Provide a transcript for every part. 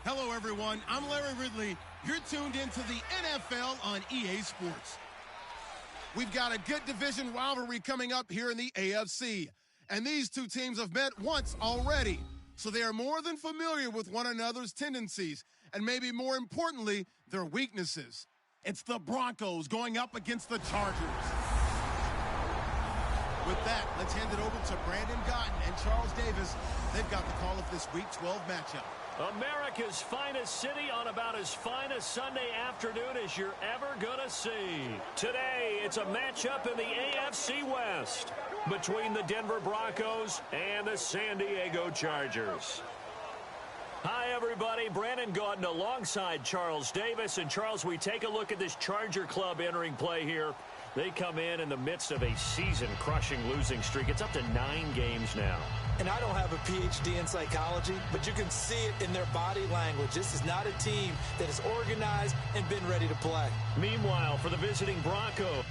Hello, everyone. I'm Larry Ridley. You're tuned into the NFL on EA Sports. We've got a good division rivalry coming up here in the AFC. And these two teams have met once already. So they are more than familiar with one another's tendencies. And maybe more importantly, their weaknesses. It's the Broncos going up against the Chargers. With that, let's hand it over to Brandon Gaudin and Charles Davis. They've got the call of this Week 12 matchup. America's finest city on about as fine a Sunday afternoon as you're ever going to see. Today, it's a matchup in the AFC West between the Denver Broncos and the San Diego Chargers. Hi, everybody. Brandon Gaudin alongside Charles Davis. And, Charles, we take a look at this Charger club entering play here. They come in the midst of a season-crushing losing streak. It's up to 9 games now. And I don't have a PhD in psychology, but you can see it in their body language. This is not a team that is organized and been ready to play. Meanwhile, for the visiting Broncos,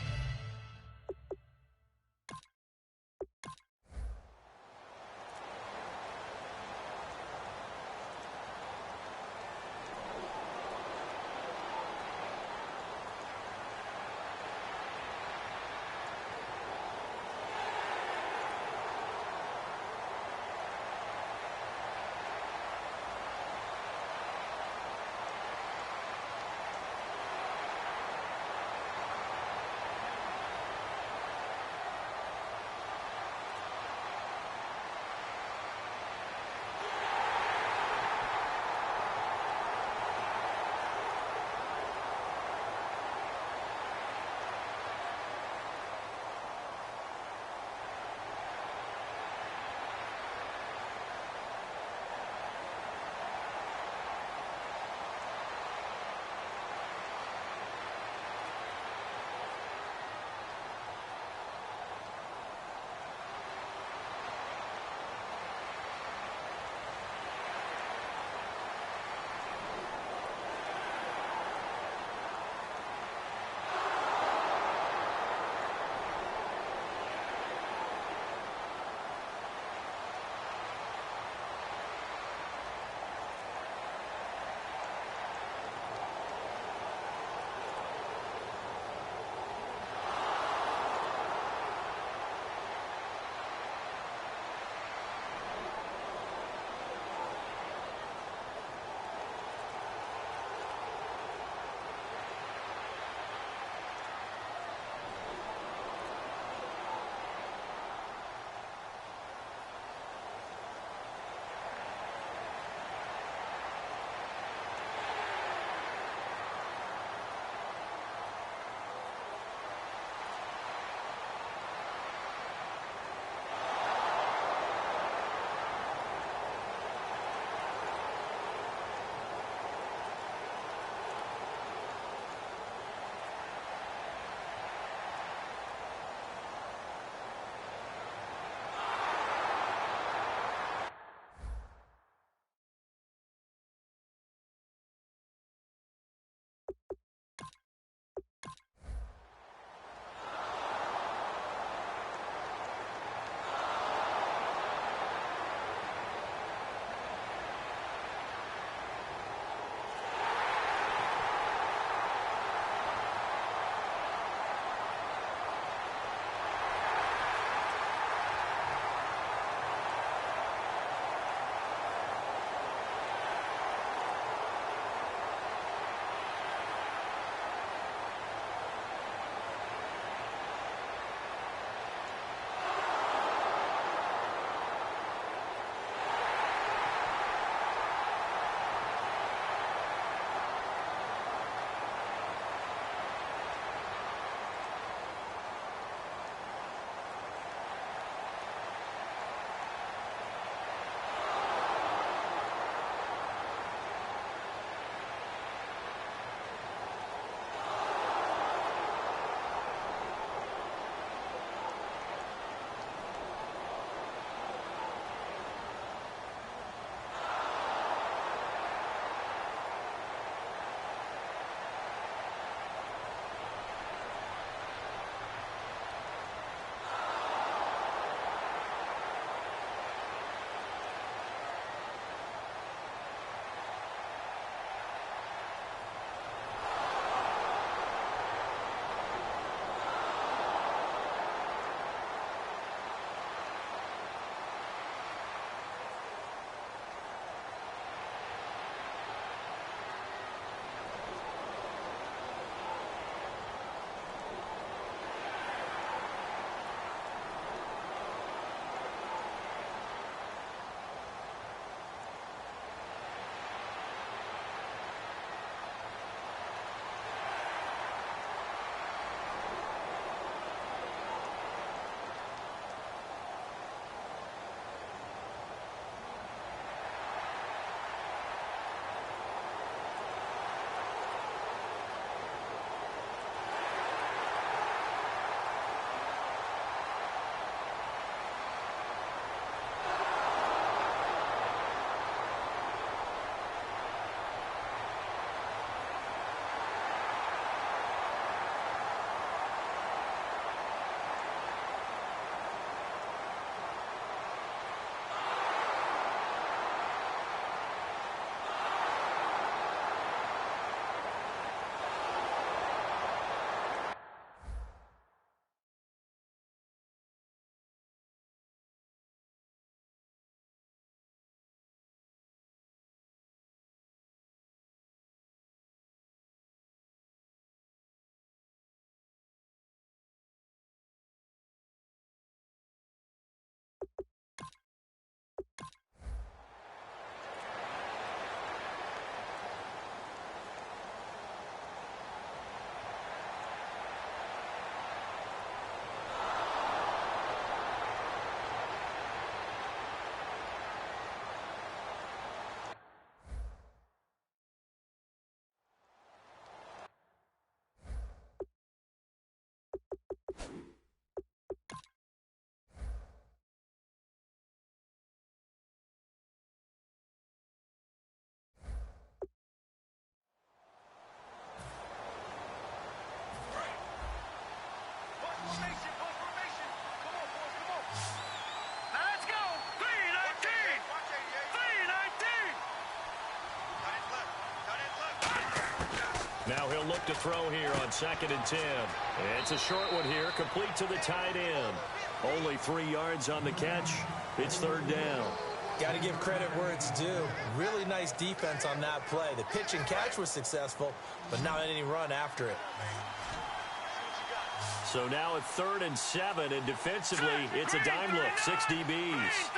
to throw here on 2nd and 10. It's a short one here, complete to the tight end. Only 3 yards on the catch. It's 3rd down. Got to give credit where it's due. Really nice defense on that play. The pitch and catch was successful, but not any run after it. So now it's 3rd and 7, and defensively, it's a dime look, 6 DBs.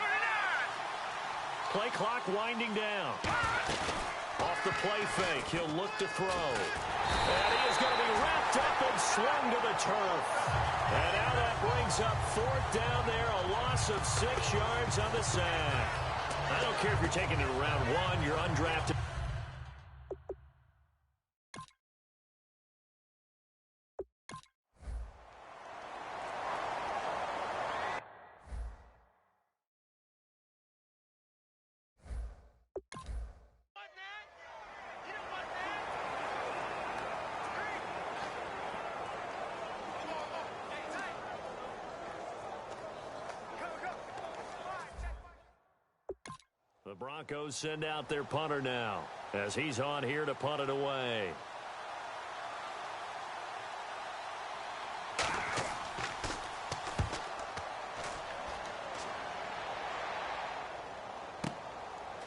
Play clock winding down. Off the play fake, he'll look to throw. And he is going to be wrapped up and swung to the turf. And now that brings up 4th down there, a loss of 6 yards on the sack. I don't care if you're taking it around 1, you're undrafted. The Broncos send out their punter now as he's on here to punt it away.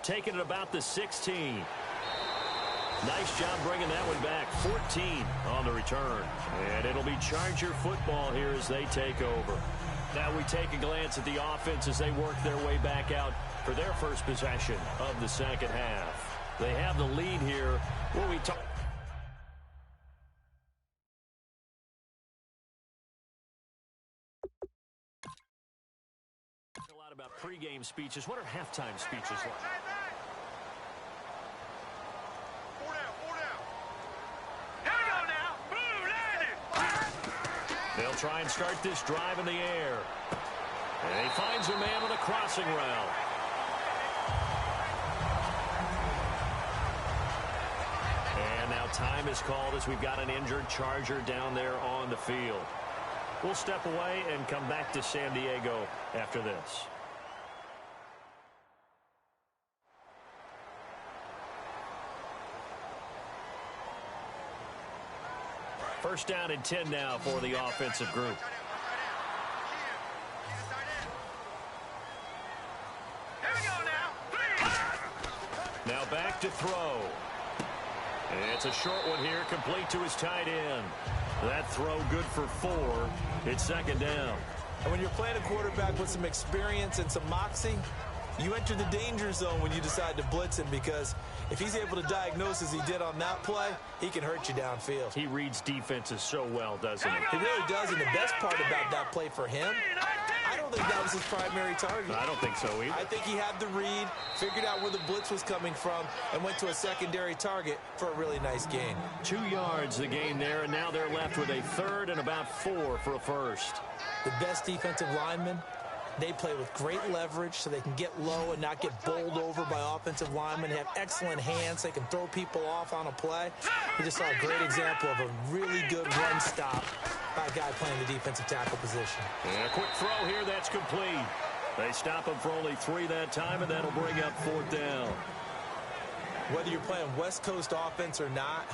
Taking it about the 16. Nice job bringing that one back. 14 on the return. And it'll be Charger football here as they take over. Now we take a glance at the offense as they work their way back out for their first possession of the second half. They have the lead here. Where we talk a lot about pregame speeches. What are halftime speeches like? They'll try and start this drive in the air. And he finds a man on a crossing route. And now time is called as we've got an injured Charger down there on the field. We'll step away and come back to San Diego after this. First down and 10 now for the offensive group. Now back to throw. It's a short one here, complete to his tight end. That throw good for 4. It's 2nd down. And when you're playing a quarterback with some experience and some moxie, you enter the danger zone when you decide to blitz him, because if he's able to diagnose as he did on that play, he can hurt you downfield. He reads defenses so well, doesn't he? He really does, and the best part about that play for him, I don't think that was his primary target. I don't think so either. I think he had the read, figured out where the blitz was coming from, and went to a secondary target for a really nice gain. 2 yards the gain there, and now they're left with a 3rd and about 4 for a first. The best defensive linemen, they play with great leverage so they can get low and not get bowled over by offensive linemen. They have excellent hands. They can throw people off on a play. We just saw a great example of a really good run stop by a guy playing the defensive tackle position. And a quick throw here, that's complete. They stop him for only 3 that time, and that'll bring up 4th down. Whether you're playing West Coast offense or not,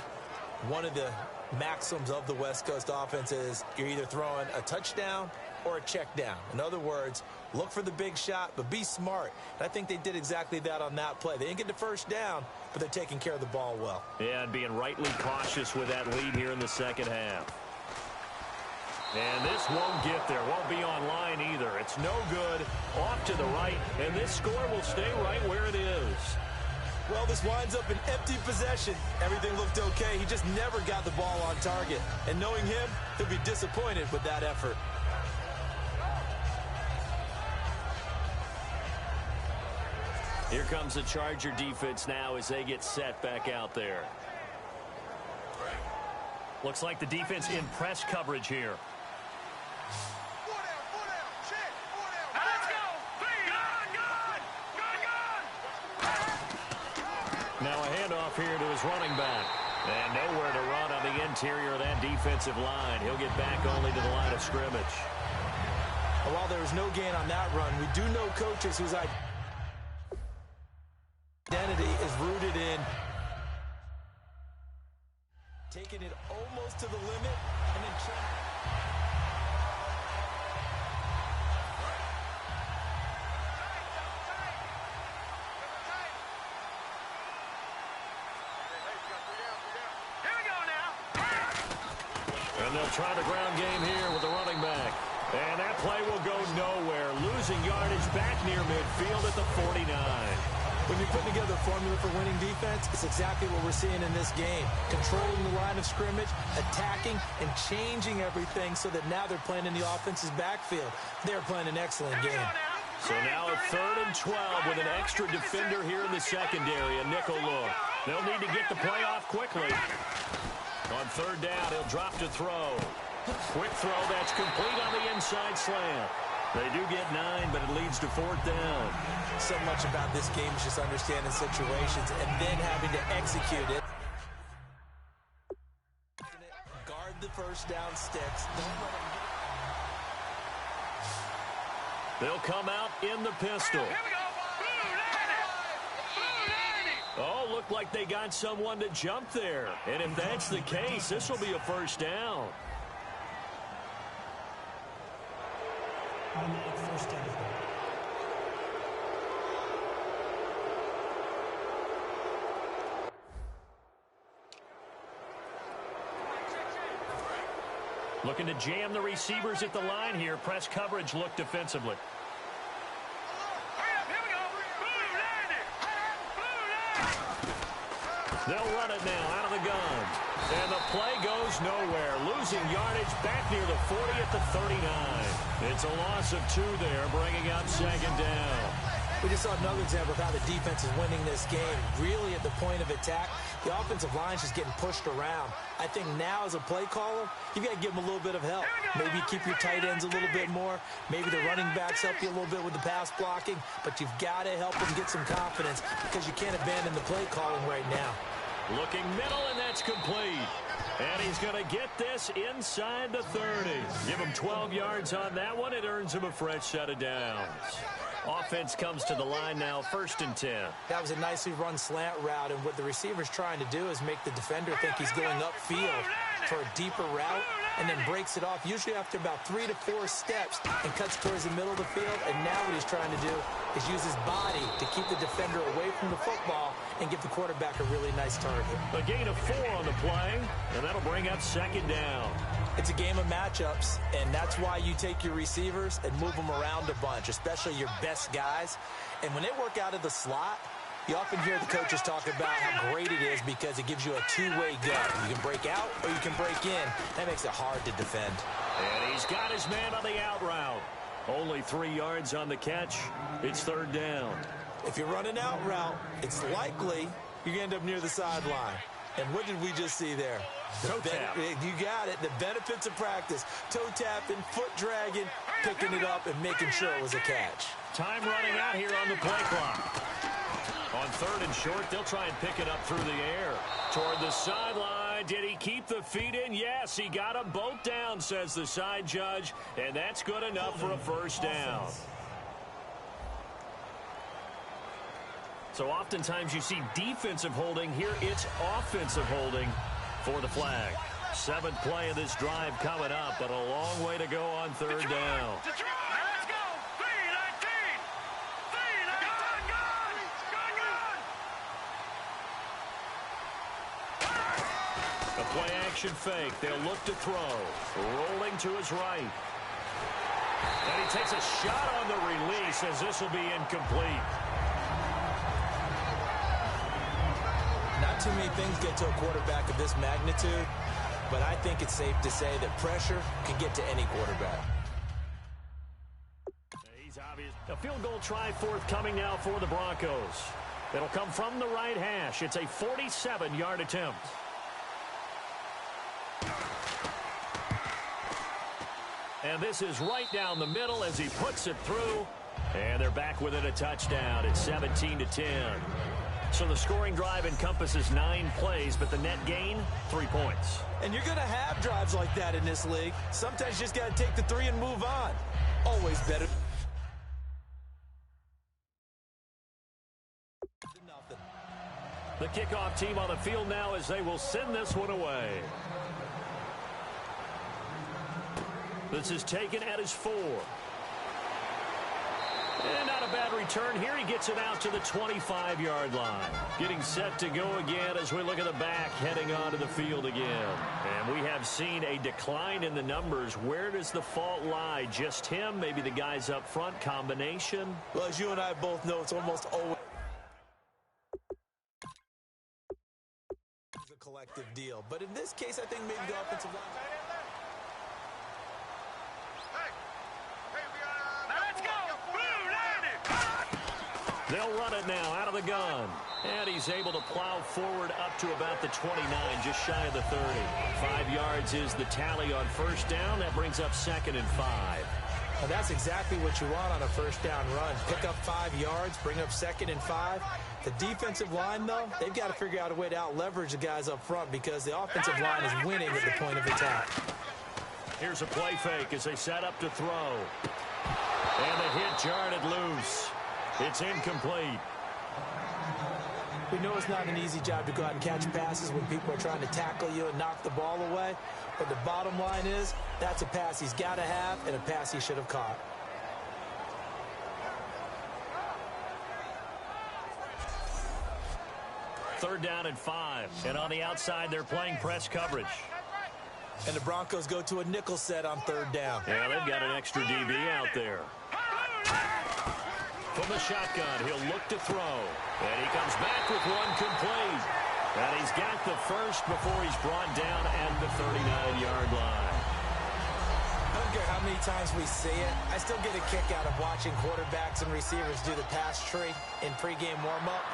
one of the maxims of the West Coast offense is you're either throwing a touchdown or a check down. In other words, look for the big shot, but be smart. And I think they did exactly that on that play. They didn't get the first down, but they're taking care of the ball well. Yeah, and being rightly cautious with that lead here in the second half. And this won't get there. Won't be online either. It's no good. Off to the right, and this score will stay right where it is. Well, this winds up an empty possession. Everything looked okay. He just never got the ball on target. And knowing him, he'll be disappointed with that effort. Here comes the Charger defense now as they get set back out there. Looks like the defense in press coverage here. Now a handoff here to his running back. And nowhere to run on the interior of that defensive line. He'll get back only to the line of scrimmage. While there was no gain on that run, we do know coaches whose identity is rooted in taking it almost to the limit, and then And they'll try the ground game here with the running back. And that play will go nowhere. Losing yardage back near midfield at the 49. When you're putting together a formula for winning defense, it's exactly what we're seeing in this game. Controlling the line of scrimmage, attacking, and changing everything so that now they're playing in the offense's backfield. They're playing an excellent game. So now a 3rd and 12 with an extra defender here in the secondary, a nickel look. They'll need to get the play off quickly. On 3rd down, he'll drop to throw. Quick throw that's complete on the inside slant. They do get 9, but it leads to 4th down. So much about this game is just understanding situations and then having to execute it. Guard the first down sticks. Don't let them get it. They'll come out in the pistol. Oh, looked like they got someone to jump there. And if that's the case, this will be a 1st down. First down. Looking to jam the receivers at the line here. Press coverage look defensively. They'll run it now out of the gun. And the play goes nowhere. Losing yardage back near the 40 at the 39. It's a loss of 2 there, bringing up 2nd down. We just saw another example of how the defense is winning this game. Really at the point of attack, the offensive line's just getting pushed around. I think now as a play caller, you got to give them a little bit of help. Maybe keep your tight ends a little bit more. Maybe the running backs help you a little bit with the pass blocking. But you've got to help them get some confidence because you can't abandon the play calling right now. Looking middle, and that's complete. And he's going to get this inside the 30. Give him 12 yards on that one. It earns him a fresh set of downs. Offense comes to the line now, 1st and 10. That was a nicely run slant route, and what the receiver's trying to do is make the defender think he's going upfield for a deeper route, and then breaks it off, usually after about 3 to 4 steps, and cuts towards the middle of the field. And now what he's trying to do is use his body to keep the defender away from the football and give the quarterback a really nice target. A gain of 4 on the play, and that'll bring up 2nd down. It's a game of matchups, and that's why you take your receivers and move them around a bunch, especially your best guys. And when they work out of the slot, you often hear the coaches talk about how great it is because it gives you a two-way go. You can break out or you can break in. That makes it hard to defend. And he's got his man on the out route. Only 3 yards on the catch. It's 3rd down. If you're running out route, it's likely you're going to end up near the sideline. And what did we just see there? Toe tap. You got it. The benefits of practice. Toe tapping, foot dragging, picking it up, and making sure it was a catch. Time running out here on the play clock. On 3rd and short, they'll try and pick it up through the air. Toward the sideline. Did he keep the feet in? Yes, he got them both down, says the side judge. And that's good enough for a 1st down. So oftentimes you see defensive holding. Here it's offensive holding for the flag. 7th play of this drive coming up, but a long way to go on 3rd down. A play action fake. They'll look to throw. Rolling to his right. And he takes a shot on the release as this will be incomplete. Not too many things get to a quarterback of this magnitude, but I think it's safe to say that pressure can get to any quarterback. He's obvious. A field goal try forthcoming now for the Broncos. It'll come from the right hash. It's a 47-yard attempt. And this is right down the middle as he puts it through. And they're back within a touchdown. It's 17-10. So the scoring drive encompasses 9 plays, but the net gain, 3 points. And you're going to have drives like that in this league. Sometimes you just got to take the 3 and move on. Always better. The kickoff team on the field now as they will send this one away. This is taken at his 4. And not a bad return here. He gets it out to the 25-yard line. Getting set to go again as we look at the back heading onto the field again. And we have seen a decline in the numbers. Where does the fault lie? Just him? Maybe the guys up front? Combination? Well, as you and I both know, it's almost always a collective deal. But in this case, I think maybe the offensive line... They'll run it now out of the gun. And he's able to plow forward up to about the 29, just shy of the 30. 5 yards is the tally on first down. That brings up 2nd and 5. And that's exactly what you want on a first down run. Pick up 5 yards, bring up 2nd and 5. The defensive line, though, they've got to figure out a way to out-leverage the guys up front because the offensive line is winning at the point of attack. Here's a play fake as they set up to throw. And the hit jarred it loose. It's incomplete. We know it's not an easy job to go out and catch passes when people are trying to tackle you and knock the ball away. But the bottom line is, that's a pass he's got to have and a pass he should have caught. Third down and 5. And on the outside, they're playing press coverage. And the Broncos go to a nickel set on third down. Yeah, they've got an extra DB out there. From the shotgun, he'll look to throw. And he comes back with one complete. And he's got the first before he's brought down at the 39-yard line. I don't care how many times we see it. I still get a kick out of watching quarterbacks and receivers do the pass tree in pregame warm-up.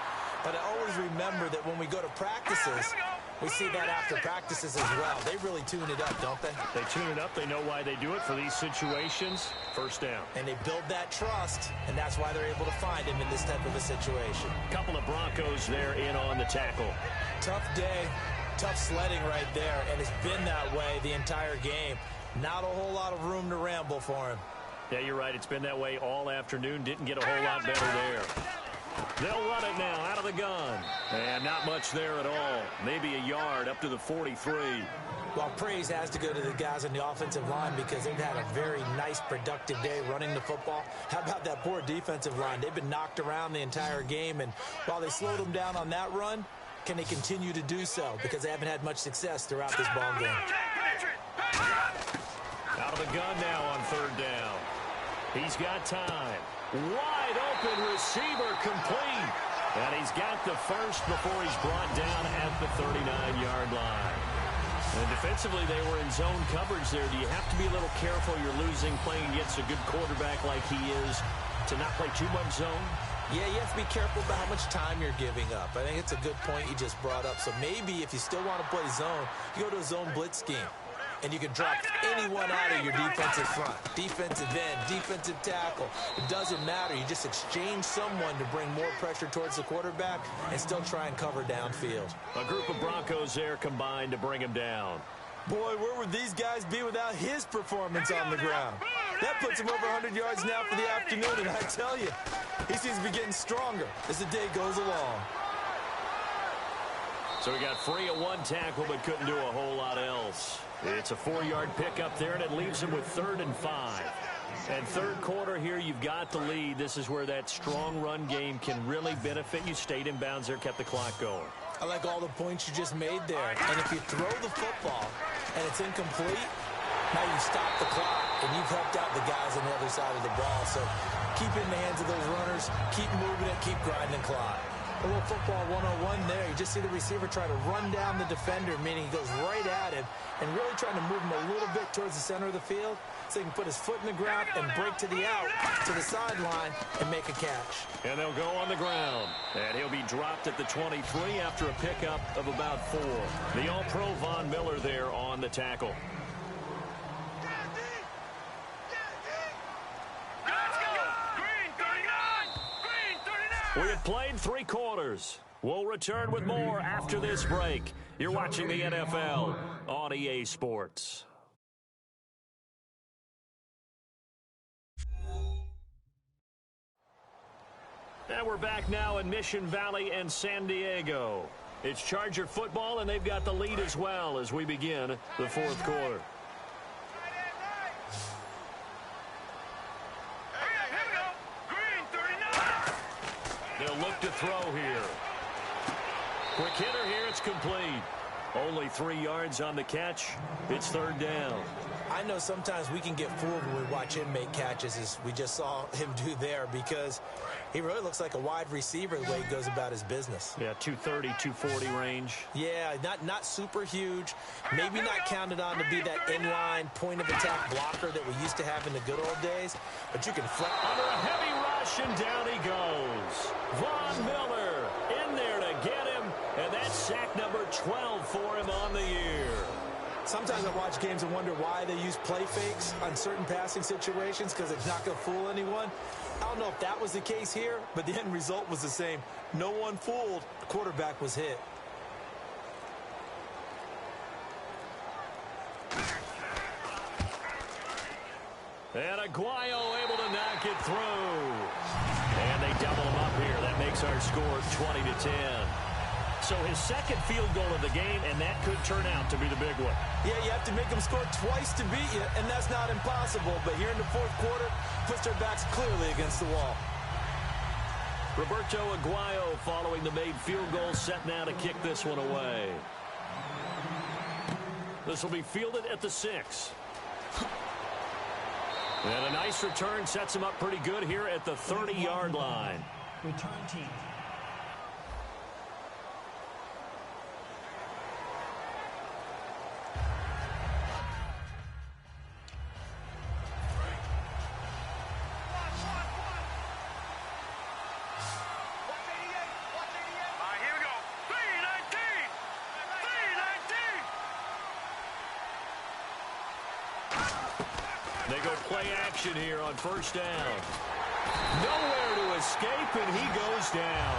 But I always remember that when we go to practices, we see that after practices as well. They really tune it up, don't they? They tune it up. They know why they do it for these situations. First down. And they build that trust, and that's why they're able to find him in this type of a situation. Couple of Broncos there in on the tackle. Tough day, tough sledding right there, and it's been that way the entire game. Not a whole lot of room to ramble for him. Yeah, you're right. It's been that way all afternoon. Didn't get a whole lot better there. They'll run it now out of the gun. And not much there at all. Maybe a yard up to the 43. Well, praise has to go to the guys on the offensive line because they've had a very nice, productive day running the football. How about that poor defensive line? They've been knocked around the entire game, and while they slowed them down on that run, can they continue to do so? Because they haven't had much success throughout this ball game. Out of the gun now on third down. He's got time. Wide open receiver complete. And he's got the first before he's brought down at the 39-yard line. And defensively, they were in zone coverage there. Do you have to be a little careful? You're losing playing against a good quarterback like he is to not play too much zone? Yeah, you have to be careful about how much time you're giving up. I think it's a good point you just brought up. So maybe if you still want to play zone, you go to a zone blitz scheme. And you can drop anyone out of your defensive front. Defensive end, defensive tackle. It doesn't matter. You just exchange someone to bring more pressure towards the quarterback and still try and cover downfield. A group of Broncos there combined to bring him down. Boy, where would these guys be without his performance on the ground? That puts him over 100 yards now for the afternoon, and I tell you, he seems to be getting stronger as the day goes along. So he got free of one tackle but couldn't do a whole lot else. It's a 4-yard pickup there, and it leaves him with 3rd and 5. And third quarter here, you've got the lead. This is where that strong run game can really benefit you. Stayed in bounds there, kept the clock going. I like all the points you just made there. And if you throw the football and it's incomplete, now you stop the clock, and you've helped out the guys on the other side of the ball. So keep it in the hands of those runners, keep moving it, keep grinding the clock. A little football 101 there. You just see the receiver try to run down the defender, meaning he goes right at him and really trying to move him a little bit towards the center of the field so he can put his foot in the ground and break to the out, to the sideline, and make a catch. And they'll go on the ground. And he'll be dropped at the 23 after a pickup of about 4. The All-Pro Von Miller there on the tackle. We have played 3 quarters. We'll return with more after this break. You're watching the NFL on EA Sports. And we're back now in Mission Valley and San Diego. It's Charger football, and they've got the lead as well as we begin the fourth quarter. They'll look to throw here. Quick hitter here. It's complete. Only 3 yards on the catch. It's third down. I know sometimes we can get fooled when we watch him make catches, as we just saw him do there, because he really looks like a wide receiver the way he goes about his business. Yeah, 230, 240 range. Yeah, not super huge. Maybe not counted on to be that inline point-of-attack blocker that we used to have in the good old days, but you can flex. Under a heavy rush, and down he goes. Von Miller in there to get him, and that's sack number 12 for him on the year. Sometimes I watch games and wonder why they use play fakes on certain passing situations, because it's not going to fool anyone. I don't know if that was the case here, but the end result was the same. No one fooled. The quarterback was hit. And Aguayo able to knock it through. And they double him up here. That makes our score 20-10. So his second field goal of the game, and that could turn out to be the big one. Yeah, you have to make them score twice to beat you, and that's not impossible. But here in the fourth quarter, puts their backs clearly against the wall. Roberto Aguayo following the made field goal, set now to kick this one away. This will be fielded at the 6. And a nice return sets him up pretty good here at the 30-yard line. Return team. They go play action here on first down. Nowhere to escape, and he goes down.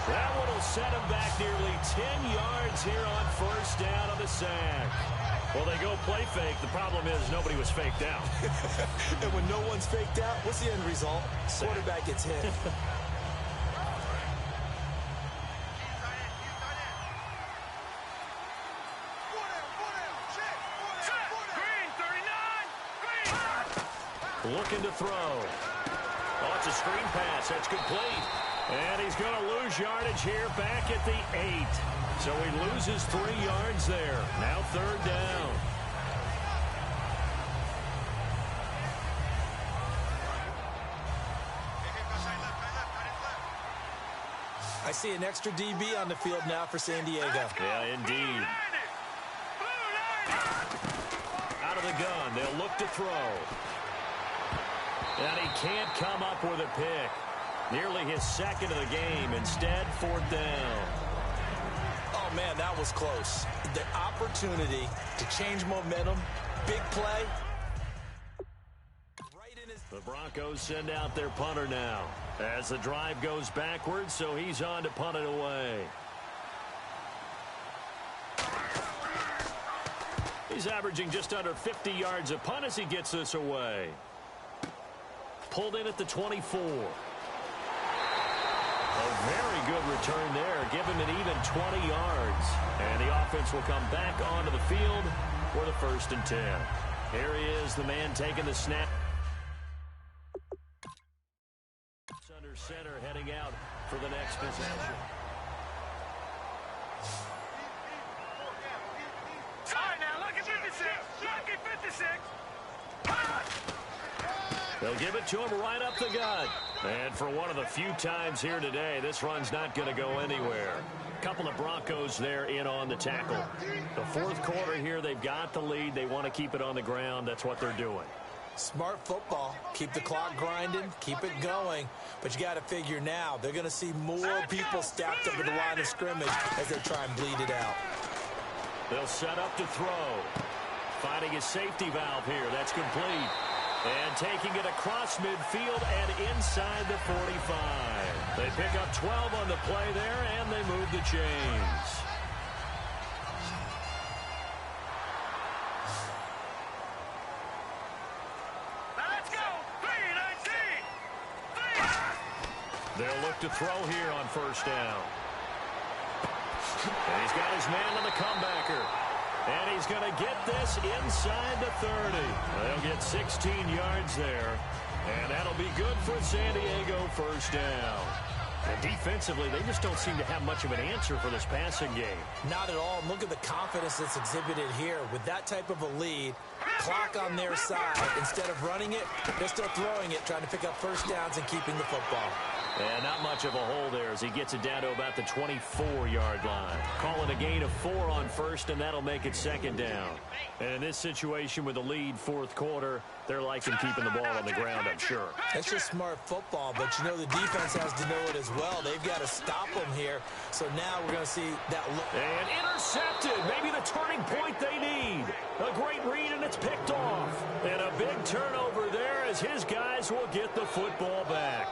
That one will set him back nearly 10 yards here on first down on the sack. Well, they go play fake. The problem is nobody was faked out. And when no one's faked out, what's the end result? Sack. Quarterback gets hit. Looking to throw. Oh, it's a screen pass. That's complete. And he's going to lose yardage here back at the 8. So he loses 3 yards there. Now third down. I see an extra DB on the field now for San Diego. Yeah, indeed. Out of the gun. They'll look to throw. And he can't come up with a pick. Nearly his second of the game. Instead, fourth down. Oh, man, that was close. The opportunity to change momentum, big play. Right in his... The Broncos send out their punter now as the drive goes backwards, so he's on to punt it away. He's averaging just under 50 yards a punt as he gets this away. Pulled in at the 24. A very good return there. Give him an even 20 yards. And the offense will come back onto the field for the 1st and 10. Here he is, the man taking the snap. Under center, heading out for the next possession. Sorry now, look at 56. Look at 56. They'll give it to him right up the gut. And for one of the few times here today, this run's not going to go anywhere. A couple of Broncos there in on the tackle. The fourth quarter here, they've got the lead. They want to keep it on the ground. That's what they're doing. Smart football. Keep the clock grinding. Keep it going. But you got to figure now, they're going to see more people stacked up at the line of scrimmage as they try and bleed it out. They'll set up to throw. Finding his safety valve here. That's complete. And taking it across midfield and inside the 45. They pick up 12 on the play there, and they move the chains. Now let's go. 3-19. They'll look to throw here on first down. And he's got his man on the comebacker. And he's going to get this inside the 30. They'll get 16 yards there. And that'll be good for San Diego, first down. And defensively, they just don't seem to have much of an answer for this passing game. Not at all. Look at the confidence that's exhibited here. With that type of a lead, clock on their side, instead of running it, they're still throwing it, trying to pick up first downs and keeping the football. And not much of a hole there as he gets it down to about the 24-yard line. Call it a gain of 4 on first, and that'll make it second down. And in this situation with the lead fourth quarter, they're liking keeping the ball on the ground, I'm sure. That's just smart football, but you know the defense has to know it as well. They've got to stop them here. So now we're going to see that look. And intercepted. Maybe the turning point they need. A great read, and it's picked off. And a big turnover there as his guys will get the football back.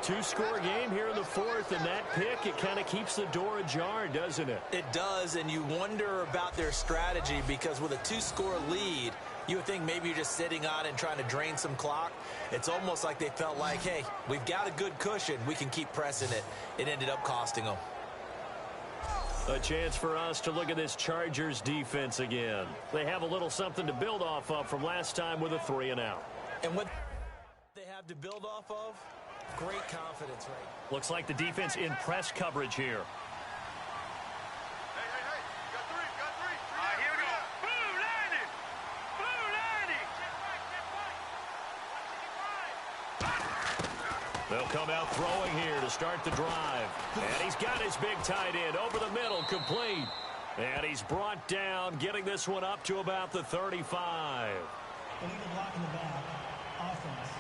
Two-score game here in the fourth, and that pick, it kind of keeps the door ajar, doesn't it? It does, and you wonder about their strategy because with a two-score lead, you would think maybe you're just sitting on it and trying to drain some clock. It's almost like they felt like, hey, we've got a good cushion. We can keep pressing it. It ended up costing them. A chance for us to look at this Chargers defense again. They have a little something to build off of from last time with a 3-and-out. And what they have to build off of? Great confidence, right? Looks like the defense in press coverage here. Got three. Here we go. Blue landing. They'll come out throwing here to start the drive. And he's got his big tight end over the middle, complete. And he's brought down, getting this one up to about the 35. Illegal block in the back. Offense.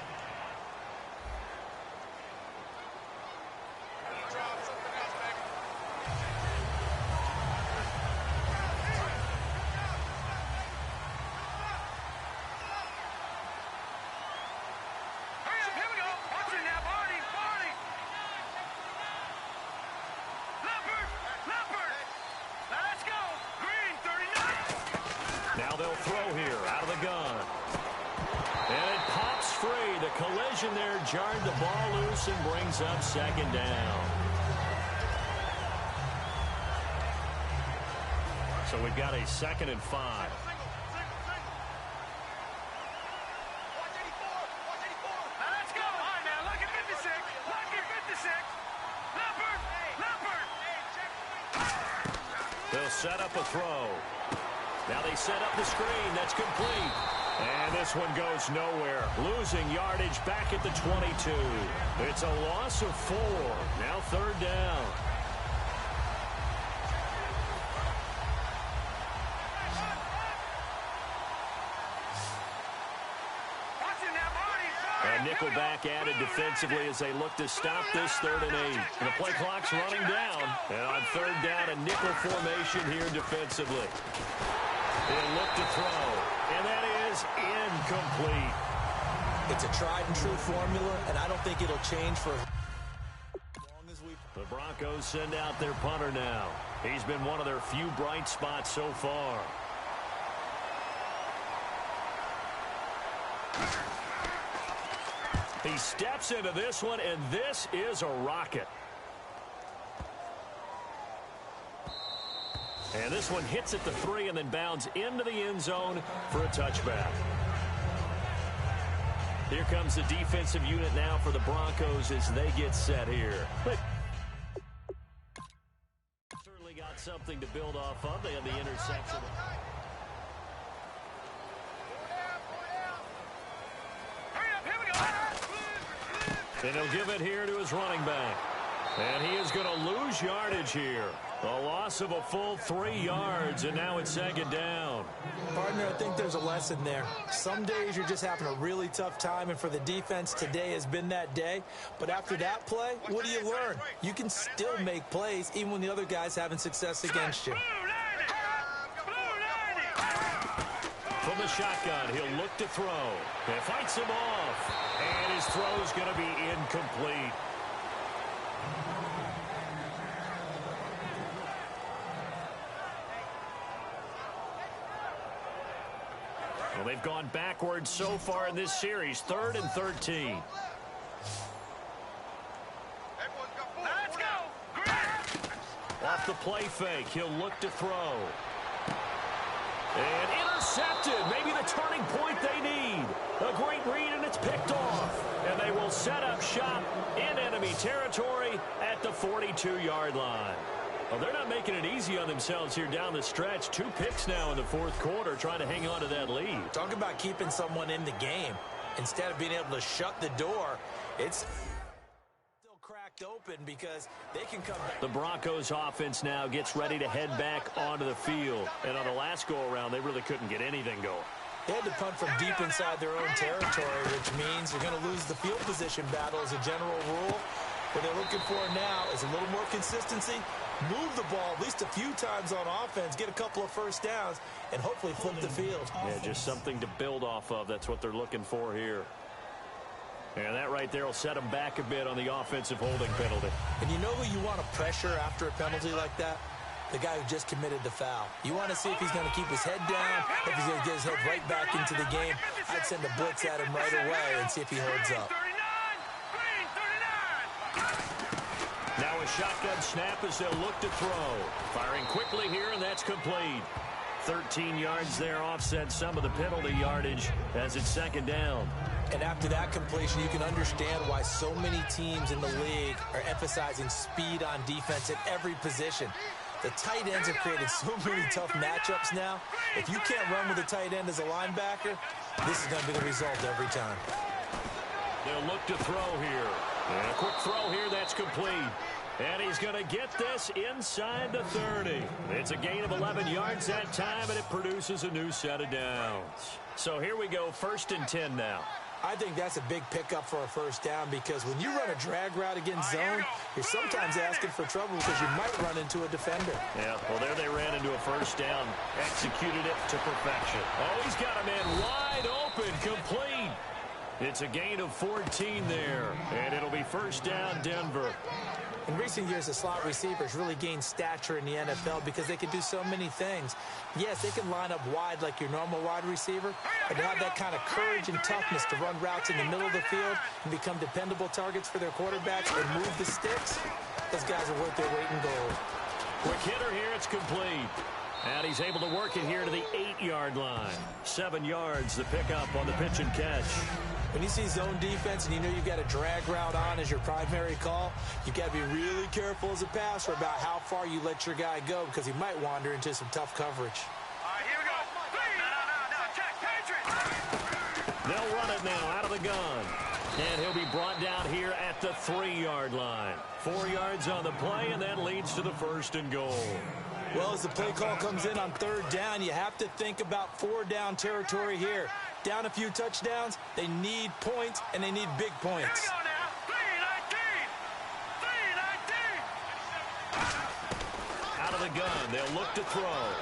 Now they'll throw here out of the gun. And it pops free. The collision there jarred the ball loose and brings up second down. So we've got a 2nd and 5. Let's go. All right, now look at 56. Look at 56. Leopard. They'll set up a throw. Now they set up the screen. That's complete. And this one goes nowhere. Losing yardage back at the 22. It's a loss of 4. Now 3rd down. A nickelback added defensively as they look to stop this 3rd and 8. And the play clock's running down. And on 3rd down, a nickel formation here defensively. They'll look to throw, and that is incomplete. It's a tried-and-true formula, and I don't think it'll change for as long as we... The Broncos send out their punter now. He's been one of their few bright spots so far. He steps into this one, and this is a rocket. And this one hits at the 3 and then bounds into the end zone for a touchback. Here comes the defensive unit now for the Broncos as they get set here. But certainly got something to build off of. They have the interception. And he'll give it here to his running back. And he is going to lose yardage here. A loss of a full 3 yards, and now it's 2nd down. Partner, I think there's a lesson there. Some days you're just having a really tough time, and for the defense, today has been that day. But after that play, what do you learn? You can still make plays even when the other guy's having success against you. From the shotgun, he'll look to throw. And fights him off. And his throw is going to be incomplete. Well, they've gone backwards so far in this series. 3rd and 13. Off the play fake, he'll look to throw. And intercepted. Maybe the turning point they need. A great read, and it's picked off. And they will set up shop in enemy territory at the 42-yard line. Well, they're not making it easy on themselves here down the stretch. 2 picks now in the fourth quarter, trying to hang on to that lead. Talk about keeping someone in the game. Instead of being able to shut the door, it's still cracked open because they can come back. The Broncos offense now gets ready to head back onto the field. And on the last go-around, they really couldn't get anything going. They had to punt from deep inside their own territory, which means you're going to lose the field position battle as a general rule. What they're looking for now is a little more consistency, move the ball at least a few times on offense, get a couple of first downs, and hopefully flip the field. Yeah, just something to build off of. That's what they're looking for here. And that right there will set them back a bit on the offensive holding penalty. And you know who you want to pressure after a penalty like that? The guy who just committed the foul. You want to see if he's going to keep his head down, if he's going to get his head right back into the game. I'd send a blitz at him right away and see if he holds up. Now a shotgun snap as they'll look to throw. Firing quickly here, and that's complete. 13 yards there, offset some of the penalty yardage as it's second down. And after that completion, you can understand why so many teams in the league are emphasizing speed on defense at every position. The tight ends have created so many tough matchups now. If you can't run with a tight end as a linebacker, this is going to be the result every time. They'll look to throw here. And a quick throw here, that's complete. And he's going to get this inside the 30. It's a gain of 11 yards that time, and it produces a new set of downs. So here we go, 1st and 10 now. I think that's a big pickup for a first down because when you run a drag route against zone, you're sometimes asking for trouble because you might run into a defender. Yeah, well, there they ran into a first down, executed it to perfection. Oh, he's got a man wide open, complete. It's a gain of 14 there, and it'll be first down, Denver. In recent years, the slot receivers really gained stature in the NFL because they can do so many things. Yes, they can line up wide like your normal wide receiver, but to have that kind of courage and toughness to run routes in the middle of the field and become dependable targets for their quarterbacks and move the sticks, those guys are worth their weight in gold. Quick hitter here, it's complete. And he's able to work it here to the 8-yard line. 7 yards, the pickup on the pitch and catch. When you see zone defense and you know you've got a drag route on as your primary call, you've got to be really careful as a passer about how far you let your guy go because he might wander into some tough coverage. All right, here we go. No, check, Patriot. They'll run it now out of the gun. And he'll be brought down here at the 3-yard line. 4 yards on the play, and that leads to the 1st and goal. Well, as the play call comes in on 3rd down, you have to think about 4-down territory here. Down a few touchdowns, they need points, and they need big points. Here we go now. 3-19. Out of the gun, they'll look to throw.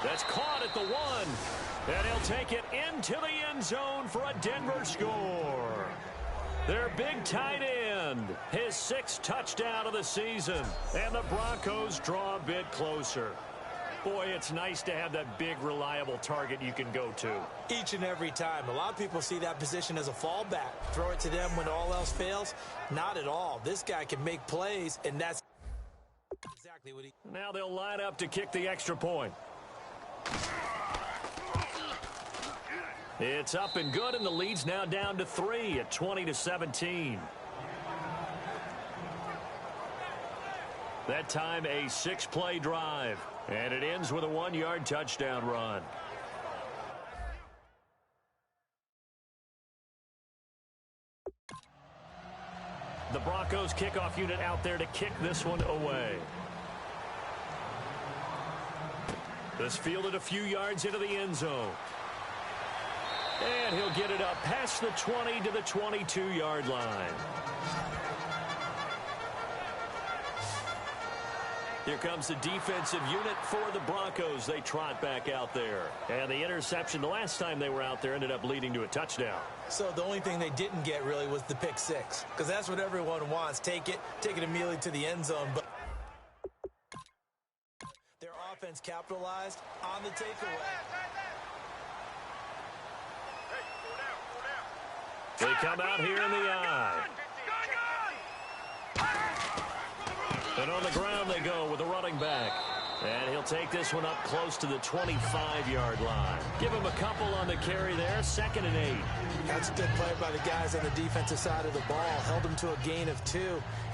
That's caught at the 1. And he'll take it into the end zone for a Denver score. Their big tight end, his 6th touchdown of the season. And the Broncos draw a bit closer. Boy, it's nice to have that big, reliable target you can go to. Each and every time. A lot of people see that position as a fallback. Throw it to them when all else fails. Not at all. This guy can make plays, and that's exactly what he... Now they'll line up to kick the extra point. It's up and good, and the lead's now down to 3 at 20-17. That time, a 6-play drive. And it ends with a 1-yard touchdown run. The Broncos kickoff unit out there to kick this one away. This fielded a few yards into the end zone. And he'll get it up past the 20 to the 22-yard line. Here comes the defensive unit for the Broncos. They trot back out there. And the interception the last time they were out there ended up leading to a touchdown. So the only thing they didn't get really was the pick 6. Because that's what everyone wants. Take it immediately to the end zone. But their offense capitalized on the takeaway. They come out here in the eye. And on the ground they go with back. And he'll take this one up close to the 25-yard line. Give him a couple on the carry there, 2nd and 8. That's a good play by the guys on the defensive side of the ball. Held him to a gain of 2.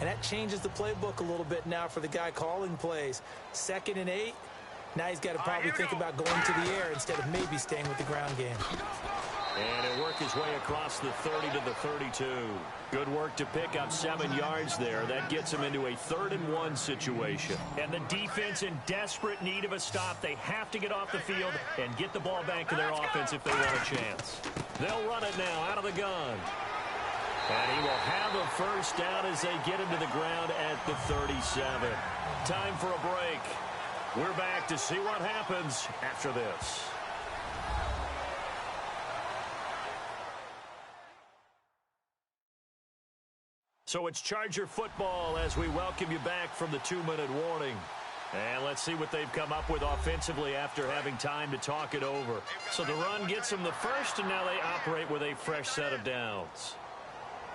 And that changes the playbook a little bit now for the guy calling plays. 2nd and 8. Now he's got to probably think about going to the air instead of maybe staying with the ground game. And he'll work his way across the 30 to the 32. Good work to pick up 7 yards there. That gets him into a 3rd and 1 situation. And the defense in desperate need of a stop. They have to get off the field and get the ball back to their offense if they want a chance. They'll run it now out of the gun. And he will have a first down as they get him to the ground at the 37. Time for a break. We're back to see what happens after this. So it's Charger football as we welcome you back from the 2-minute warning. And let's see what they've come up with offensively after having time to talk it over. So the run gets them the first, and now they operate with a fresh set of downs.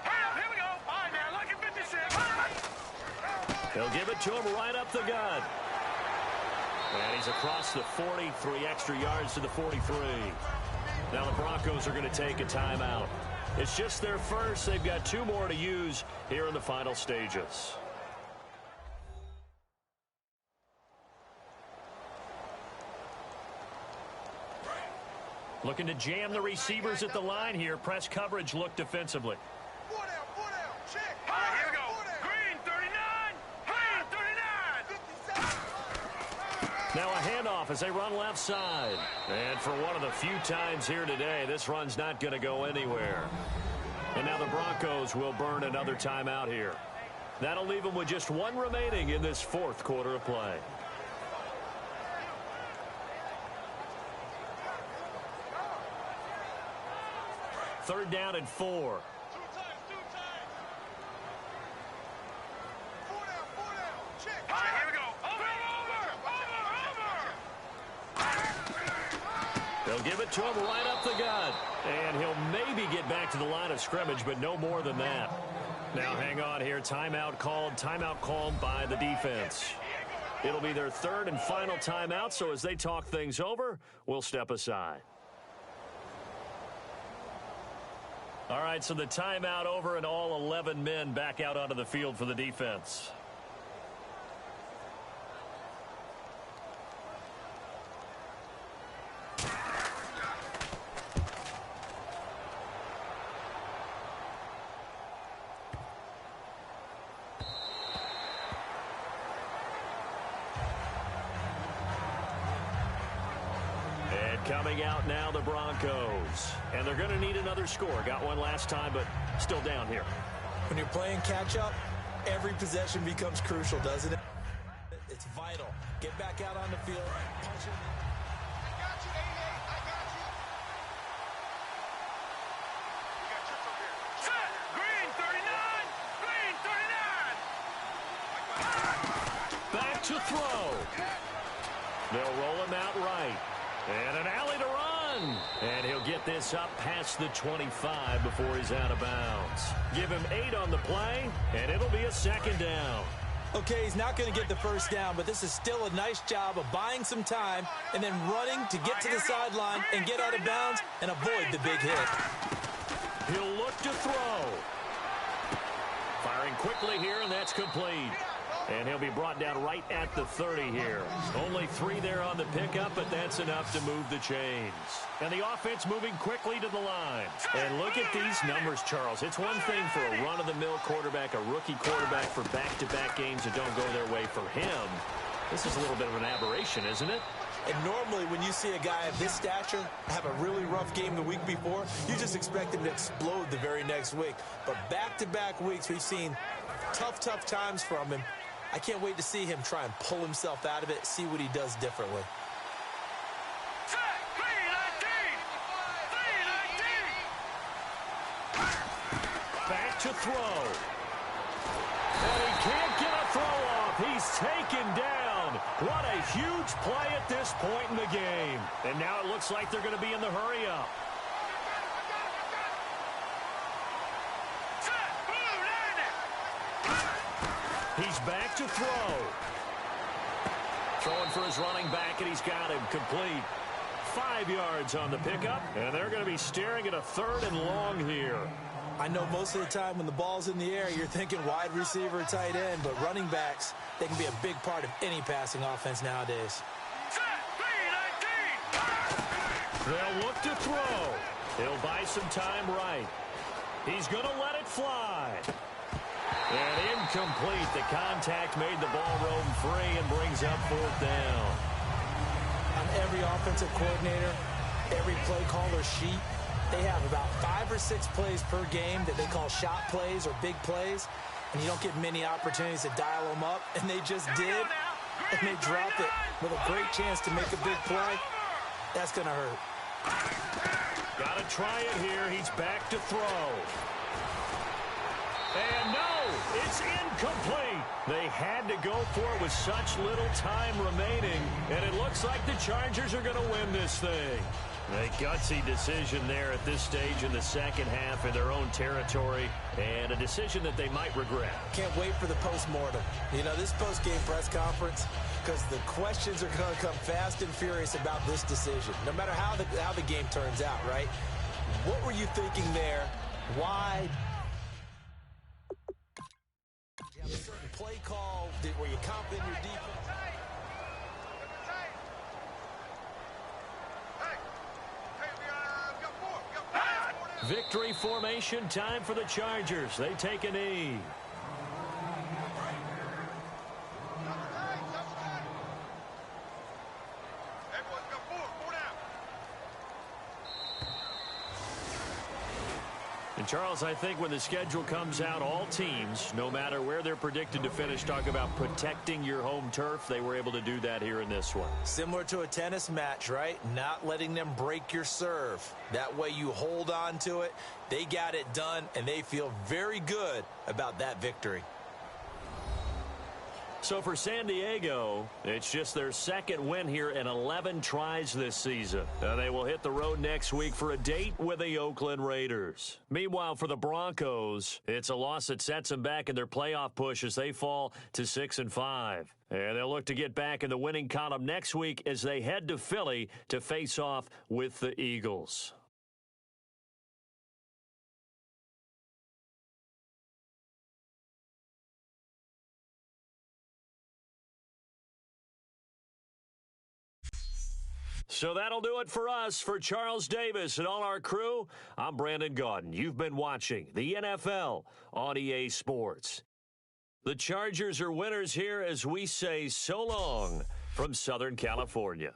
Here we go. All right, now, look at 56. They'll give it to him right up the gut. And he's across the 40, 3 extra yards to the 43. Now the Broncos are going to take a timeout. It's just their first. They've got 2 more to use here in the final stages. Looking to jam the receivers at the line here. Press coverage look defensively. Four down, check. All right, here we go. Green, 39. Green, 39. Now a handoff as they run left side. And for one of the few times here today, this run's not going to go anywhere. And now the Broncos will burn another timeout here. That'll leave them with just 1 remaining in this 4th quarter of play. Third down and 4. Two times. Four down. Check. All right, here we go. Over. They'll give it to him right up the gut. And he'll maybe get back to the line of scrimmage, but no more than that. Now hang on here. Timeout called by the defense. It'll be their 3rd and final timeout, so as they talk things over, we'll step aside. All right, so the timeout over and all 11 men back out onto the field for the defense. Coming out now, the Broncos. And they're going to need another score. Got one last time, but still down here. When you're playing catch-up, every possession becomes crucial, doesn't it? It's vital. Get back out on the field. Punch him. I got you, 88. I got you. You got trips over here. Set. Green, 39. Green, 39. Back to throw. They'll roll him out right. And an alley to run. And he'll get this up past the 25 before he's out of bounds. Give him 8 on the play, and it'll be a 2nd down. Okay, he's not going to get the first down, but this is still a nice job of buying some time and then running to get to the sideline and get out of bounds and avoid the big hit. He'll look to throw. Firing quickly here, and that's complete. And he'll be brought down right at the 30 here. Only 3 there on the pickup, but that's enough to move the chains. And the offense moving quickly to the line. And look at these numbers, Charles. It's one thing for a run-of-the-mill quarterback, a rookie quarterback for back-to-back games that don't go their way. For him, this is a little bit of an aberration, isn't it? And normally when you see a guy of this stature have a really rough game the week before, you just expect him to explode the very next week. But back-to-back weeks, we've seen tough times from him. I can't wait to see him try and pull himself out of it, see what he does differently. Back to throw. And he can't get a throw off. He's taken down. What a huge play at this point in the game. And now it looks like they're going to be in the hurry-up. He's back to throw. Throwing for his running back, and he's got him complete. 5 yards on the pickup, and they're going to be staring at a 3rd and long here. I know most of the time when the ball's in the air, you're thinking wide receiver, tight end, but running backs, they can be a big part of any passing offense nowadays. They'll look to throw. He'll buy some time right. He's going to let it fly. And incomplete. The contact made the ball roam free and brings up 4th down. On every offensive coordinator, every play caller sheet, they have about 5 or 6 plays per game that they call shot plays or big plays, and you don't get many opportunities to dial them up, and they just did, and they dropped it with a great chance to make a big play. That's going to hurt. Got to try it here. He's back to throw. And no, it's incomplete. They had to go for it with such little time remaining, and it looks like the Chargers are going to win this thing. A gutsy decision there at this stage in the second half in their own territory, and a decision that they might regret. Can't wait for the post-mortem. You know, this post-game press conference, because the questions are going to come fast and furious about this decision, no matter how the game turns out, right? What were you thinking there? Why? Did you have a certain play call? Were you confident in your defense? Victory formation time for the Chargers. They take a knee. And Charles, I think when the schedule comes out, all teams, no matter where they're predicted to finish, talk about protecting your home turf. They were able to do that here in this one. Similar to a tennis match, right? Not letting them break your serve. That way you hold on to it. They got it done, and they feel very good about that victory. So for San Diego, it's just their second win here in 11 tries this season. They will hit the road next week for a date with the Oakland Raiders. Meanwhile, for the Broncos, it's a loss that sets them back in their playoff push as they fall to 6-5. And they'll look to get back in the winning column next week as they head to Philly to face off with the Eagles. So that'll do it for us. For Charles Davis and all our crew, I'm Brandon Gaudin. You've been watching the NFL on EA Sports. The Chargers are winners here as we say so long from Southern California.